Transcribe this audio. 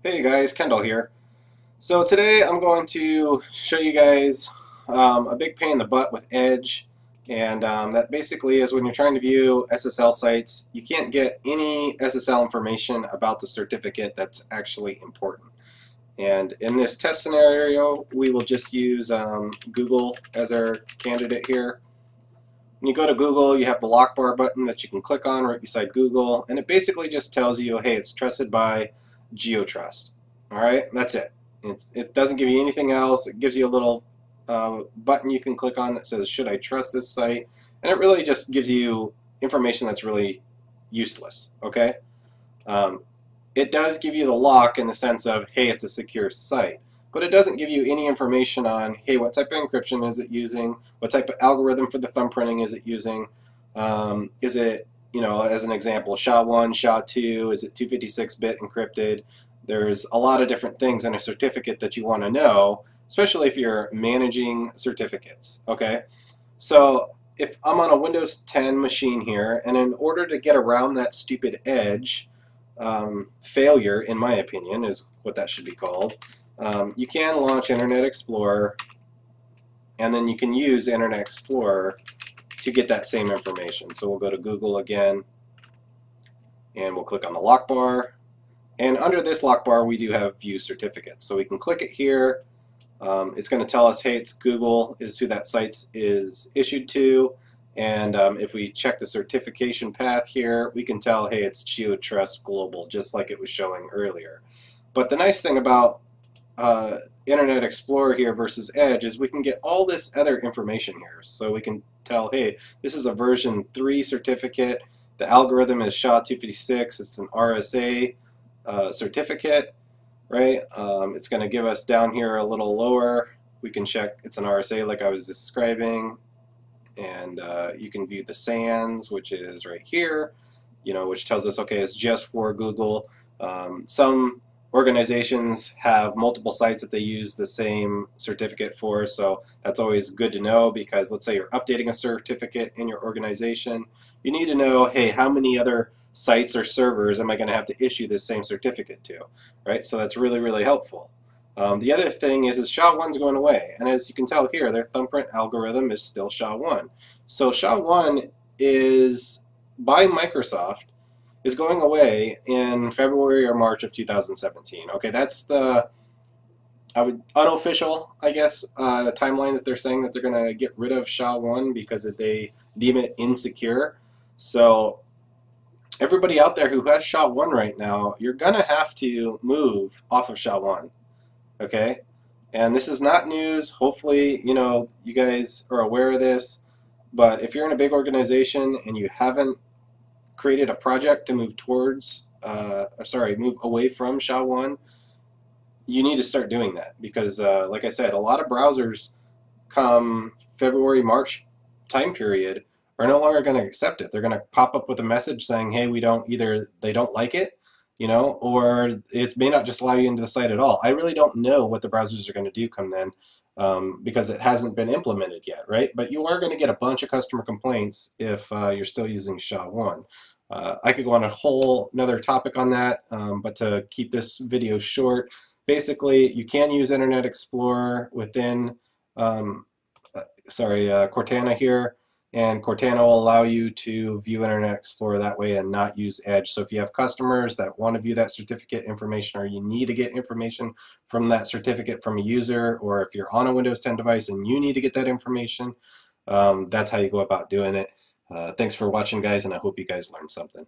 Hey guys, Kendall here. So today I'm going to show you guys a big pain in the butt with Edge, and that basically is when you're trying to view SSL sites, you can't get any SSL information about the certificate that's actually important. And in this test scenario, we will just use Google as our candidate here. When you go to Google, you have the lock bar button that you can click on right beside Google, and it basically just tells you, hey, it's trusted by GeoTrust. All right, that's it. It doesn't give you anything else. It gives you a little button you can click on that says, should I trust this site? And it really just gives you information that's really useless, okay? It does give you the lock in the sense of, hey, it's a secure site. But it doesn't give you any information on, hey, what type of encryption is it using? What type of algorithm for the thumbprinting is it using? Is it, as an example, SHA-1, SHA-2? Is it 256-bit encrypted? There's a lot of different things in a certificate that you want to know, especially if you're managing certificates, okay? So if I'm on a Windows 10 machine here, and in order to get around that stupid Edge failure, in my opinion, is what that should be called, you can launch Internet Explorer, and then you can use Internet Explorer to get that same information. So we'll go to Google again, and we'll click on the lock bar. And under this lock bar, we do have View Certificates. So we can click it here. It's going to tell us, hey, it's Google is who that site is issued to. And if we check the certification path here, we can tell, hey, it's GeoTrust Global, just like it was showing earlier. But the nice thing about Internet Explorer here versus Edge is we can get all this other information here. So we can tell, hey, this is a version 3 certificate. The algorithm is SHA-256. It's an RSA certificate, right? It's going to give us down here a little lower. We can check it's an RSA like I was describing, and you can view the SANs, which is right here, which tells us, okay, it's just for Google. Some organizations have multiple sites that they use the same certificate for, so that's always good to know, because let's say you're updating a certificate in your organization, you need to know, hey, how many other sites or servers am I going to have to issue this same certificate to, right? So that's really, really helpful. The other thing is SHA-1's going away, and as you can tell here, their thumbprint algorithm is still SHA-1. So SHA-1 is, by Microsoft, is going away in February or March of 2017. Okay, that's the unofficial, I guess, timeline that they're saying that they're going to get rid of SHA-1 because they deem it insecure. So everybody out there who has SHA-1 right now, you're going to have to move off of SHA-1. Okay? And this is not news. Hopefully, you guys are aware of this. But if you're in a big organization and you haven't created a project to move towards, move away from SHA-1, you need to start doing that, because like I said, a lot of browsers come February, March time period are no longer going to accept it. They're going to pop up with a message saying, hey, either they don't like it, or it may not just allow you into the site at all. I really don't know what the browsers are going to do come then, because it hasn't been implemented yet, right? But you are going to get a bunch of customer complaints if you're still using SHA-1. I could go on a whole another topic on that, but to keep this video short, basically you can use Internet Explorer within Cortana here, and Cortana will allow you to view Internet Explorer that way and not use Edge. So if you have customers that want to view that certificate information, or you need to get information from that certificate from a user, or if you're on a Windows 10 device and you need to get that information, that's how you go about doing it. Thanks for watching, guys, and I hope you guys learned something.